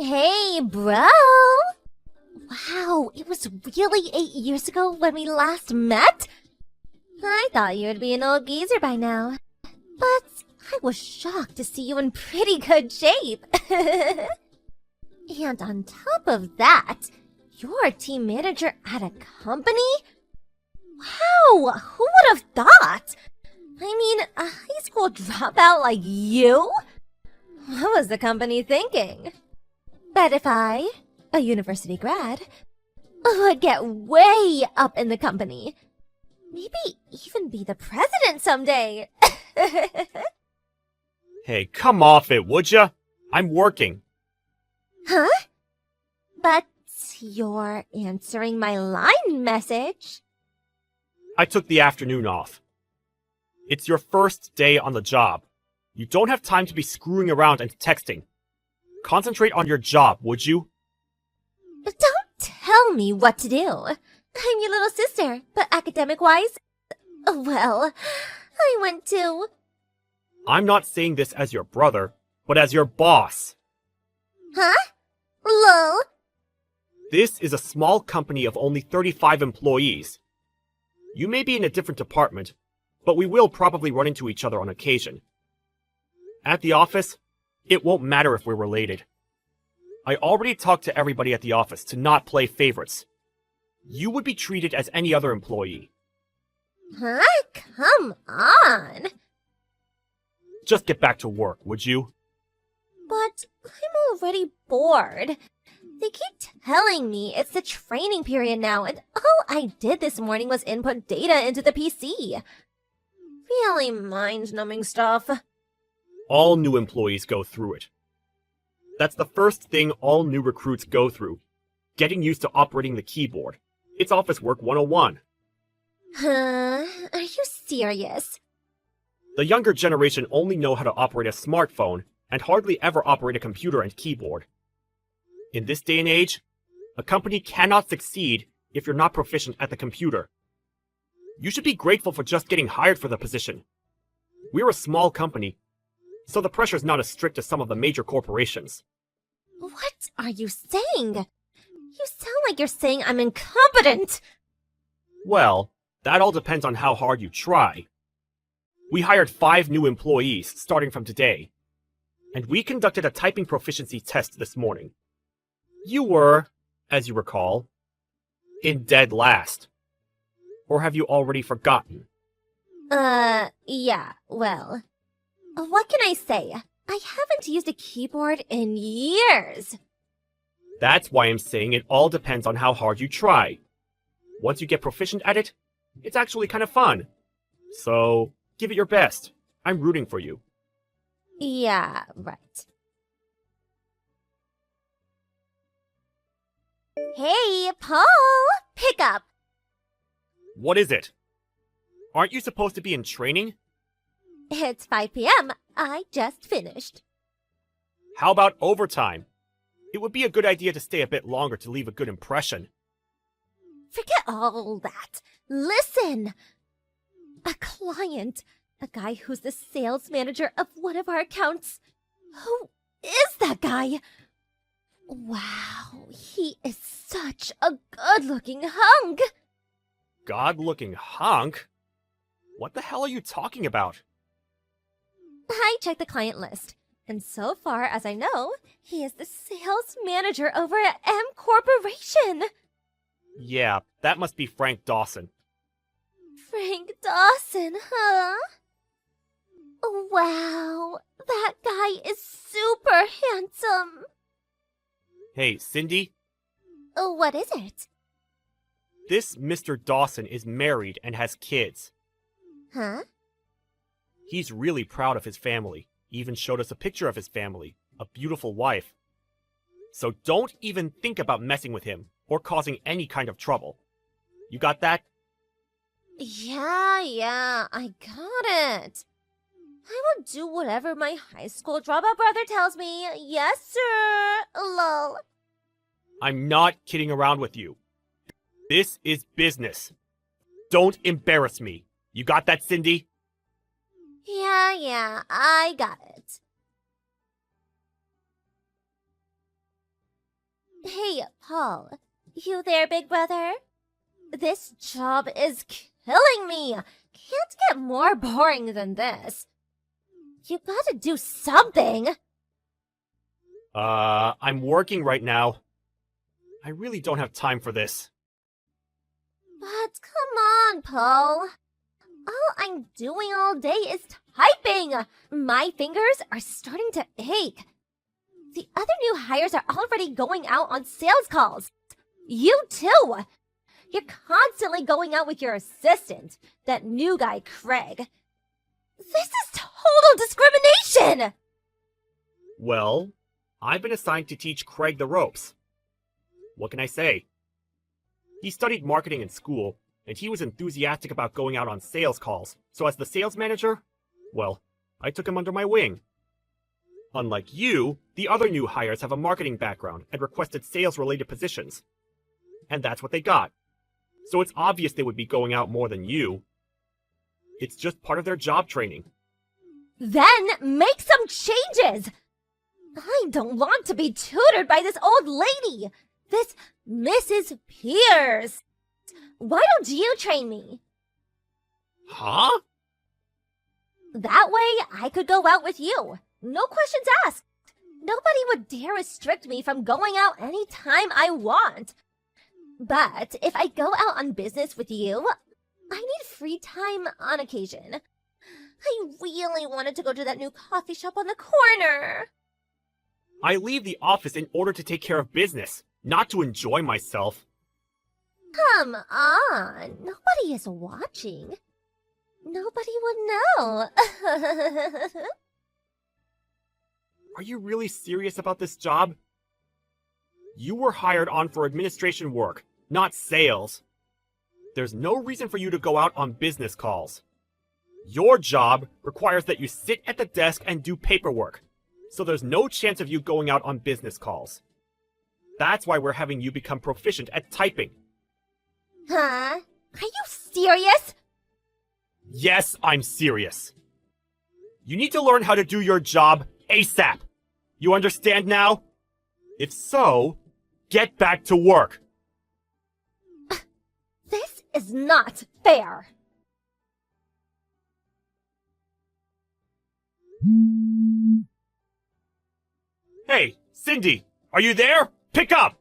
Hey, bro! Wow, it was really 8 years ago when we last met? I thought you would be an old geezer by now. But I was shocked to see you in pretty good shape. And on top of that, you're a team manager at a company? Wow, who would have thought? I mean, a high school dropout like you? What was the company thinking? But if I, a university grad, would get way up in the company, maybe even be the president someday. Hey, come off it, would ya? I'm working. Huh? But you're answering my line message. I took the afternoon off. It's your first day on the job. You don't have time to be screwing around and texting. Concentrate on your job, would you? Don't tell me what to do. I'm your little sister, but academic-wise, well, I went to... I'm not saying this as your brother, but as your boss. Huh? Lol. This is a small company of only 35 employees. You may be in a different department, but we will probably run into each other on occasion. At the office, it won't matter if we're related. I already talked to everybody at the office to not play favorites. You would be treated as any other employee. Huh? Come on. Just get back to work, would you? But I'm already bored. They keep telling me it's the training period now, and all I did this morning was input data into the PC. Really mind-numbing stuff. All new employees go through it. That's the first thing all new recruits go through. Getting used to operating the keyboard. It's Office Work 101. Huh? Are you serious? The younger generation only know how to operate a smartphone and hardly ever operate a computer and keyboard. In this day and age, a company cannot succeed if you're not proficient at the computer. You should be grateful for just getting hired for the position. We're a small company, so the pressure's not as strict as some of the major corporations. What are you saying? You sound like you're saying I'm incompetent! Well, that all depends on how hard you try. We hired 5 new employees starting from today, and we conducted a typing proficiency test this morning. You were, as you recall, in dead last. Or have you already forgotten? Yeah, well... What can I say? I haven't used a keyboard in years. That's why I'm saying it all depends on how hard you try. Once you get proficient at it, it's actually kind of fun. So, give it your best. I'm rooting for you. Yeah, right. Hey, Paul! Pick up! What is it? Aren't you supposed to be in training? It's 5 p.m. I just finished. How about overtime? It would be a good idea to stay a bit longer to leave a good impression. Forget all that. Listen! A client, a guy who's the sales manager of one of our accounts. Who is that guy? Wow, he is such a good-looking hunk! God-looking hunk? What the hell are you talking about? I checked the client list, and so far as I know, he is the sales manager over at M Corporation. Yeah, that must be Frank Dawson. Frank Dawson, huh? Wow, that guy is super handsome. Hey, Cindy? What is it? This Mr. Dawson is married and has kids. Huh? He's really proud of his family. Even showed us a picture of his family, a beautiful wife. So don't even think about messing with him or causing any kind of trouble. You got that? Yeah, I got it. I will do whatever my high school dropout brother tells me. Yes, sir. Lol. I'm not kidding around with you. This is business. Don't embarrass me. You got that, Cindy? Yeah, I got it. Hey, Paul. You there, big brother? This job is killing me. Can't get more boring than this. You gotta do something. I'm working right now. I really don't have time for this. But come on, Paul. All I'm doing all day is typing. My fingers are starting to ache. The other new hires are already going out on sales calls. You too. You're constantly going out with your assistant, that new guy, Craig. This is total discrimination! Well, I've been assigned to teach Craig the ropes. What can I say? He studied marketing in school, and he was enthusiastic about going out on sales calls, so as the sales manager, well, I took him under my wing. Unlike you, the other new hires have a marketing background and requested sales-related positions. And that's what they got. So it's obvious they would be going out more than you. It's just part of their job training. Then make some changes! I don't want to be tutored by this old lady! This Mrs. Pierce! Why don't you train me? Huh? That way I could go out with you. No questions asked. Nobody would dare restrict me from going out any time I want. But if I go out on business with you, I need free time on occasion. I really wanted to go to that new coffee shop on the corner. I leave the office in order to take care of business, not to enjoy myself. Come on, nobody is watching. Nobody would know. Are you really serious about this job? You were hired on for administration work, not sales. There's no reason for you to go out on business calls. Your job requires that you sit at the desk and do paperwork, so there's no chance of you going out on business calls. That's why we're having you become proficient at typing. Huh? Are you serious? Yes, I'm serious. You need to learn how to do your job ASAP. You understand now? If so, get back to work. This is not fair. Hey, Cindy, are you there? Pick up!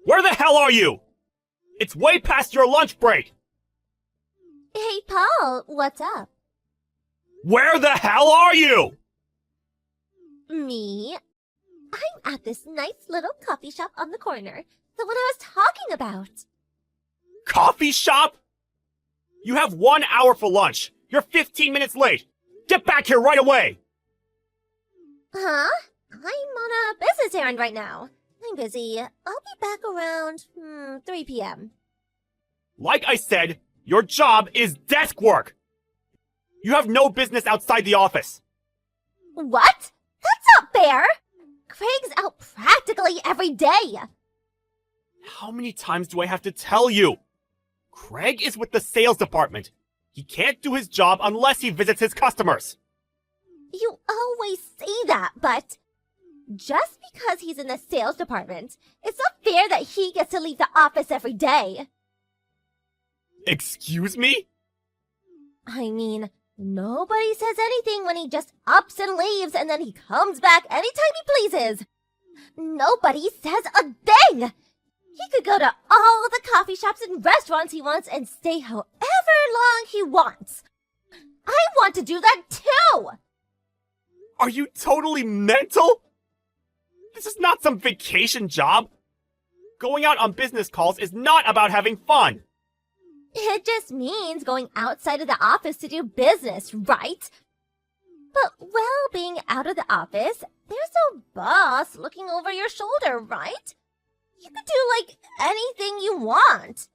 Where the hell are you? It's way past your lunch break! Hey, Paul, what's up? Where the hell are you? Me? I'm at this nice little coffee shop on the corner. The one I was talking about. Coffee shop? You have 1 hour for lunch. You're 15 minutes late. Get back here right away! Huh? I'm on a business errand right now. I'm busy. I'll be back around 3 p.m. Like I said, your job is desk work. You have no business outside the office. What? That's not fair! Craig's out practically every day. How many times do I have to tell you? Craig is with the sales department. He can't do his job unless he visits his customers. You always say that, but just because he's in the sales department, it's not fair that he gets to leave the office every day. Excuse me? I mean, nobody says anything when he just ups and leaves and then he comes back anytime he pleases. Nobody says a thing! He could go to all the coffee shops and restaurants he wants and stay however long he wants. I want to do that too! Are you totally mental? This is not some vacation job. Going out on business calls is not about having fun. It just means going outside of the office to do business, right? But while being out of the office, there's no boss looking over your shoulder, right? You could do, like, anything you want.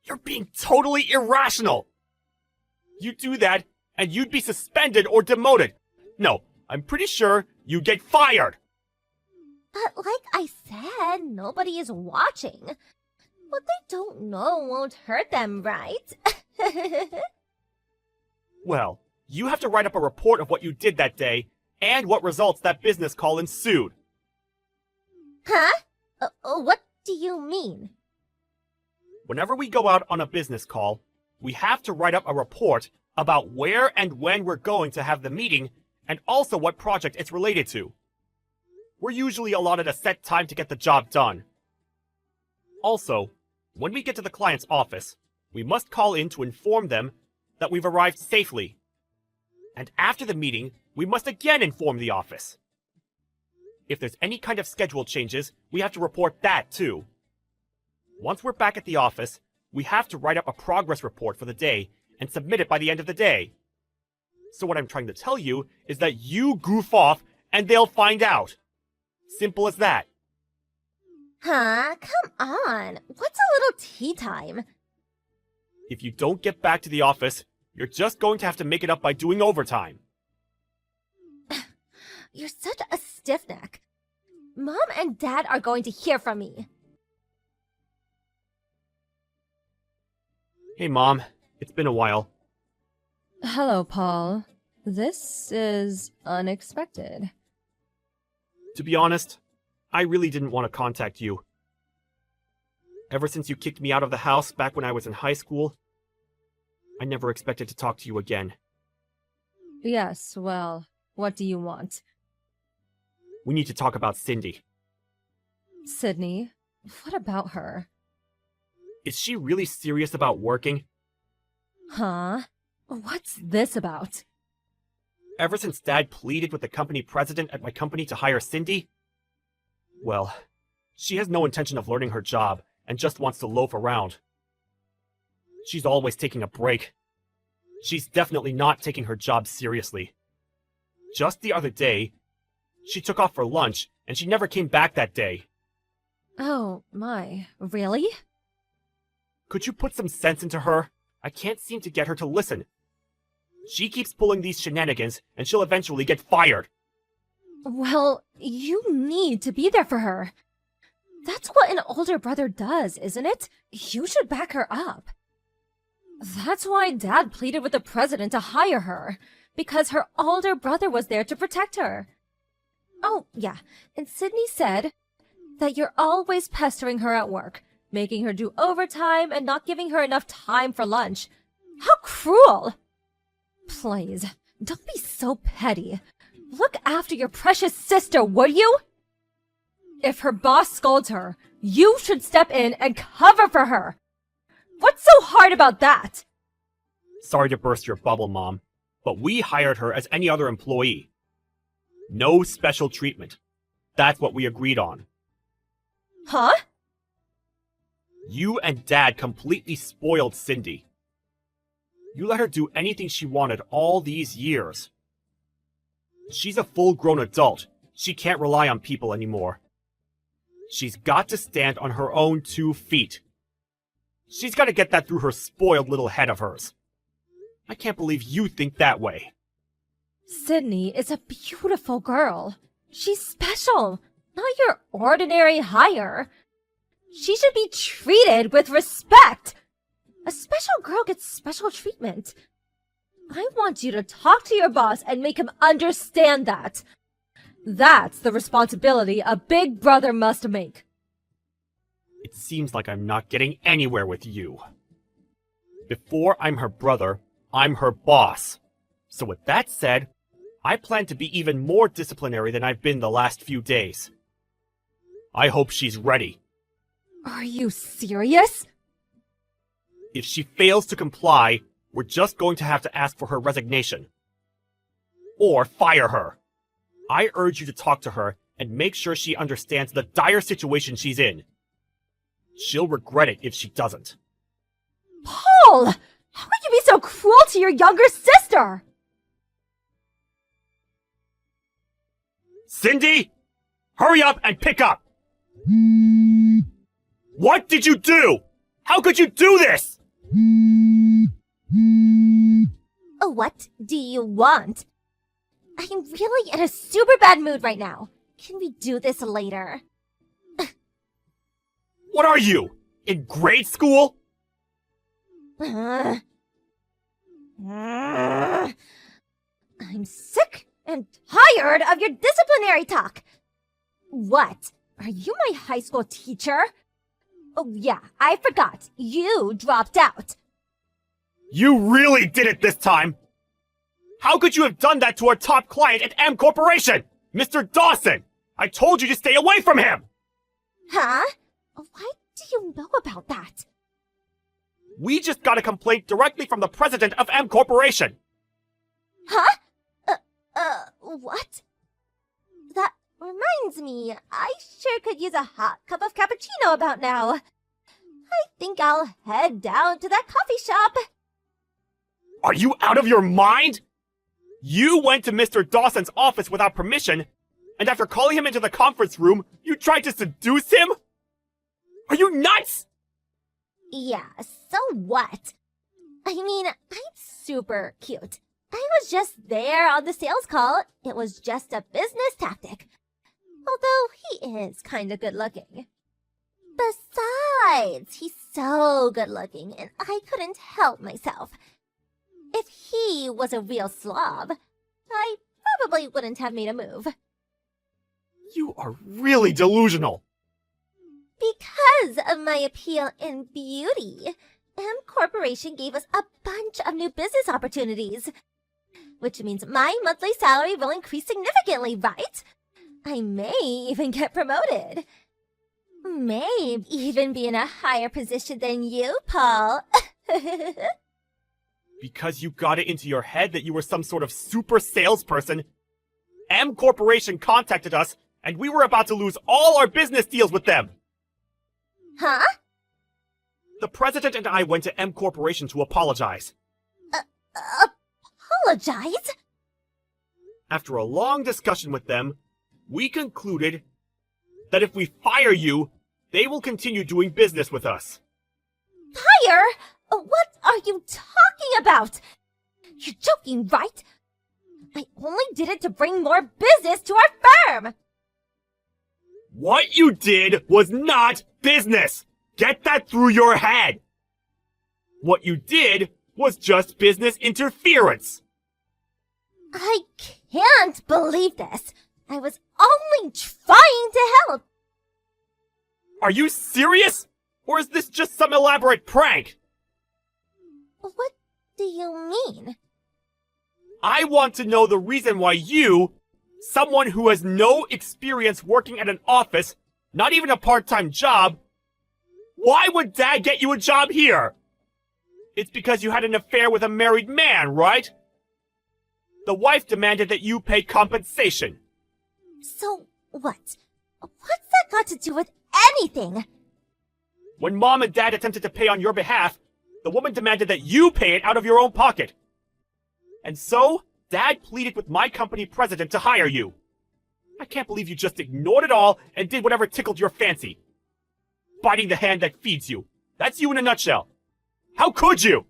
You're being totally irrational. You do that, and you'd be suspended or demoted. No, I'm pretty sure you'd get fired. But like I said, nobody is watching. What they don't know won't hurt them, right? Well, you have to write up a report of what you did that day and what results that business call ensued. Huh? What do you mean? Whenever we go out on a business call, we have to write up a report about where and when we're going to have the meeting and also what project it's related to. We're usually allotted a set time to get the job done. Also, when we get to the client's office, we must call in to inform them that we've arrived safely. And after the meeting, we must again inform the office. If there's any kind of schedule changes, we have to report that too. Once we're back at the office, we have to write up a progress report for the day and submit it by the end of the day. So what I'm trying to tell you is that you goof off and they'll find out. Simple as that. Huh? Come on. What's a little tea time? If you don't get back to the office, you're just going to have to make it up by doing overtime. You're such a stiff-neck. Mom and Dad are going to hear from me. Hey, Mom. It's been a while. Hello, Paul. This is unexpected. To be honest, I really didn't want to contact you. Ever since you kicked me out of the house back when I was in high school, I never expected to talk to you again. Yes, well, what do you want? We need to talk about Cindy. Sydney, what about her? Is she really serious about working? Huh? What's this about? Ever since Dad pleaded with the company president at my company to hire Cindy? Well, she has no intention of learning her job and just wants to loaf around. She's always taking a break. She's definitely not taking her job seriously. Just the other day, she took off for lunch and she never came back that day. Oh, my. Really? Could you put some sense into her? I can't seem to get her to listen. She keeps pulling these shenanigans and she'll eventually get fired. Well, you need to be there for her. That's what an older brother does, isn't it? You should back her up. That's why Dad pleaded with the president to hire her, because her older brother was there to protect her. Oh, yeah, and Sydney said that you're always pestering her at work, making her do overtime and not giving her enough time for lunch. How cruel! Please, don't be so petty. Look after your precious sister, would you? If her boss scolds her, you should step in and cover for her. What's so hard about that? Sorry to burst your bubble, Mom, but we hired her as any other employee. No special treatment. That's what we agreed on. Huh? You and Dad completely spoiled Cindy. You let her do anything she wanted all these years. She's a full-grown adult. She can't rely on people anymore. She's got to stand on her own 2 feet. She's got to get that through her spoiled little head of hers. I can't believe you think that way. Sydney is a beautiful girl. She's special, not your ordinary hire. She should be treated with respect. A special girl gets special treatment. I want you to talk to your boss and make him understand that. That's the responsibility a big brother must make. It seems like I'm not getting anywhere with you. Before I'm her brother, I'm her boss. So with that said, I plan to be even more disciplinary than I've been the last few days. I hope she's ready. Are you serious? If she fails to comply, we're just going to have to ask for her resignation. Or fire her. I urge you to talk to her and make sure she understands the dire situation she's in. She'll regret it if she doesn't. Paul! How could you be so cruel to your younger sister? Cindy! Hurry up and pick up! What did you do? How could you do this? What do you want? I'm really in a super bad mood right now. Can we do this later? What are you? In grade school? I'm sick and tired of your disciplinary talk. What? Are you my high school teacher? Oh yeah, I forgot. You dropped out. You really did it this time! How could you have done that to our top client at M Corporation? Mr. Dawson! I told you to stay away from him! Huh? Why do you know about that? We just got a complaint directly from the president of M Corporation! Huh? What? That reminds me, I sure could use a hot cup of cappuccino about now. I think I'll head down to that coffee shop. Are you out of your mind? You went to Mr. Dawson's office without permission, and after calling him into the conference room, you tried to seduce him? Are you nuts? Yeah, so what? I mean, I'm super cute. I was just there on the sales call. It was just a business tactic. Although he is kinda good looking. Besides, he's so good looking, and I couldn't help myself. If he was a real slob, I probably wouldn't have made a move. You are really delusional. Because of my appeal in beauty, M Corporation gave us a bunch of new business opportunities. Which means my monthly salary will increase significantly, right? I may even get promoted. May even be in a higher position than you, Paul. Because you got it into your head that you were some sort of super salesperson, M Corporation contacted us, and we were about to lose all our business deals with them. Huh? The president and I went to M Corporation to apologize. Apologize? After a long discussion with them, we concluded that if we fire you, they will continue doing business with us. Fire? What are you talking about? You're joking, right? I only did it to bring more business to our firm. What you did was not business! Get that through your head! What you did was just business interference! I can't believe this. I was only trying to help. Are you serious? Or is this just some elaborate prank? What do you mean? I want to know the reason why you, someone who has no experience working at an office, not even a part-time job, why would Dad get you a job here? It's because you had an affair with a married man, right? The wife demanded that you pay compensation. So what? What's that got to do with anything? When Mom and Dad attempted to pay on your behalf, the woman demanded that you pay it out of your own pocket. And so, Dad pleaded with my company president to hire you. I can't believe you just ignored it all and did whatever tickled your fancy. Biting the hand that feeds you. That's you in a nutshell. How could you?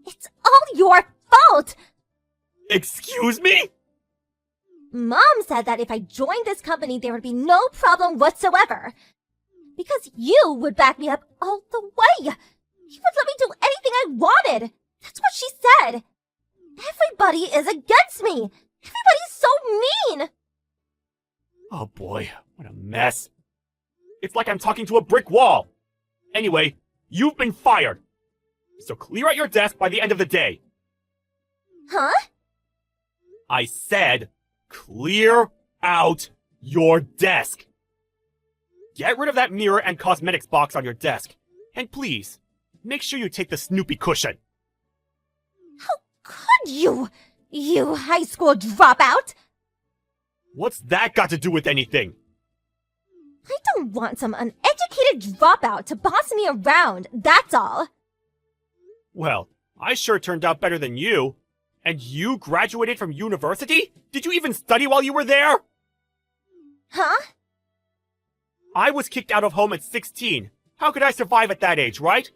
It's all your fault! Excuse me? Mom said that if I joined this company, there would be no problem whatsoever. Because you would back me up all the way. You would let me do anything I wanted. That's what she said. Everybody is against me. Everybody's so mean. Oh boy, what a mess. It's like I'm talking to a brick wall. Anyway, you've been fired. So clear out your desk by the end of the day. Huh? I said, clear out your desk. Get rid of that mirror and cosmetics box on your desk. And please, make sure you take the Snoopy cushion. How could you? You high school dropout? What's that got to do with anything? I don't want some uneducated dropout to boss me around, that's all. Well, I sure turned out better than you. And you graduated from university? Did you even study while you were there? Huh? I was kicked out of home at 16. How could I survive at that age, right?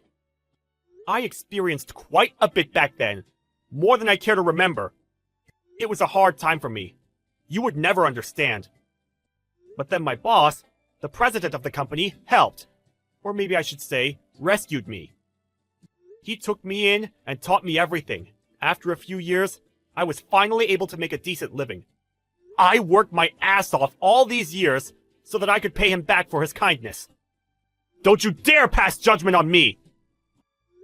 I experienced quite a bit back then. More than I care to remember. It was a hard time for me. You would never understand. But then my boss, the president of the company, helped. Or maybe I should say, rescued me. He took me in and taught me everything. After a few years, I was finally able to make a decent living. I worked my ass off all these years so that I could pay him back for his kindness. Don't you dare pass judgment on me!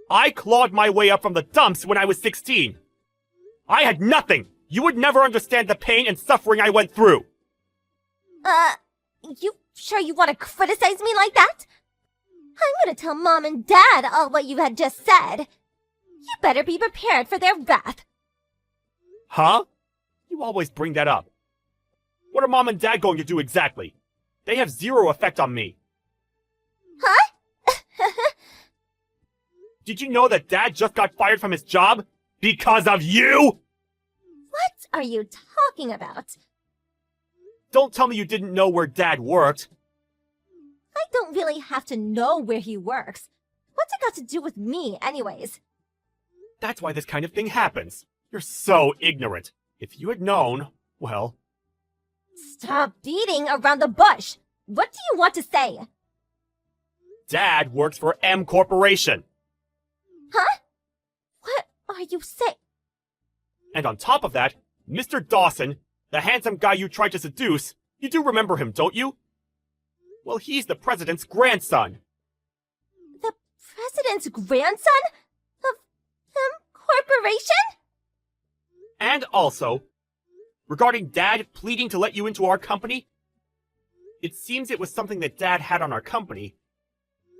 I clawed my way up from the dumps when I was 16. I had nothing! You would never understand the pain and suffering I went through! You sure you want to criticize me like that? I'm gonna tell Mom and Dad all what you had just said. You better be prepared for their wrath. Huh? You always bring that up. What are Mom and Dad going to do exactly? They have zero effect on me. Huh? Did you know that Dad just got fired from his job? Because of you? What are you talking about? Don't tell me you didn't know where Dad worked. I don't really have to know where he works. What's it got to do with me, anyways? That's why this kind of thing happens. You're so ignorant. If you had known, well... Stop beating around the bush. What do you want to say? Dad works for M Corporation. Huh? What are you saying? And on top of that, Mr. Dawson, the handsome guy you tried to seduce, you do remember him, don't you? Well, he's the president's grandson. The president's grandson? Of M Corporation? And also, regarding Dad pleading to let you into our company, it seems it was something that Dad had on our company,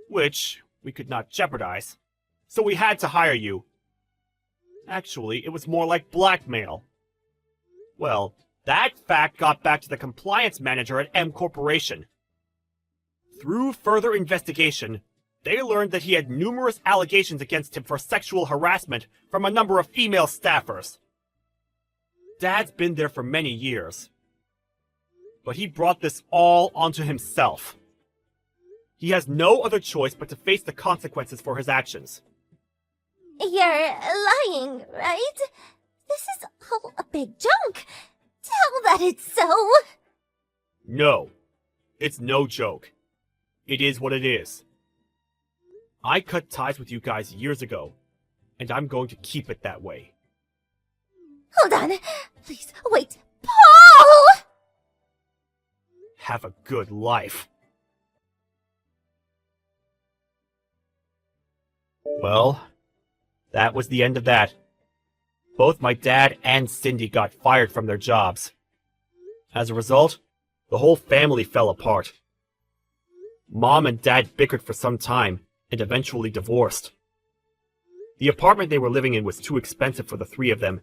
which we could not jeopardize, so we had to hire you. Actually, it was more like blackmail. Well, that fact got back to the compliance manager at M Corporation. Through further investigation, they learned that he had numerous allegations against him for sexual harassment from a number of female staffers. Dad's been there for many years, but he brought this all onto himself. He has no other choice but to face the consequences for his actions. You're lying, right? This is all a big joke. Tell that it's so. No, it's no joke. It is what it is. I cut ties with you guys years ago, and I'm going to keep it that way. Hold on. Please, wait. Paul! Have a good life. Well, that was the end of that. Both my dad and Cindy got fired from their jobs. As a result, the whole family fell apart. Mom and Dad bickered for some time and eventually divorced. The apartment they were living in was too expensive for the three of them,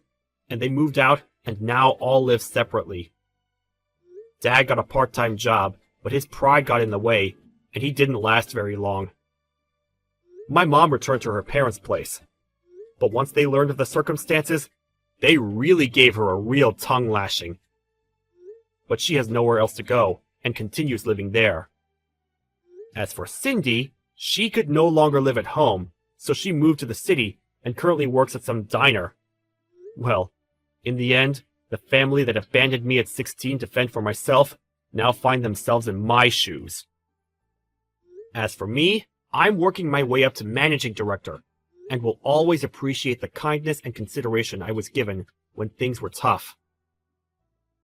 and they moved out and now all live separately. Dad got a part-time job, but his pride got in the way, and he didn't last very long. My mom returned to her parents' place, but once they learned of the circumstances, they really gave her a real tongue lashing. But she has nowhere else to go, and continues living there. As for Cindy, she could no longer live at home, so she moved to the city and currently works at some diner. Well, in the end, the family that abandoned me at 16 to fend for myself now find themselves in my shoes. As for me, I'm working my way up to managing director, and will always appreciate the kindness and consideration I was given when things were tough.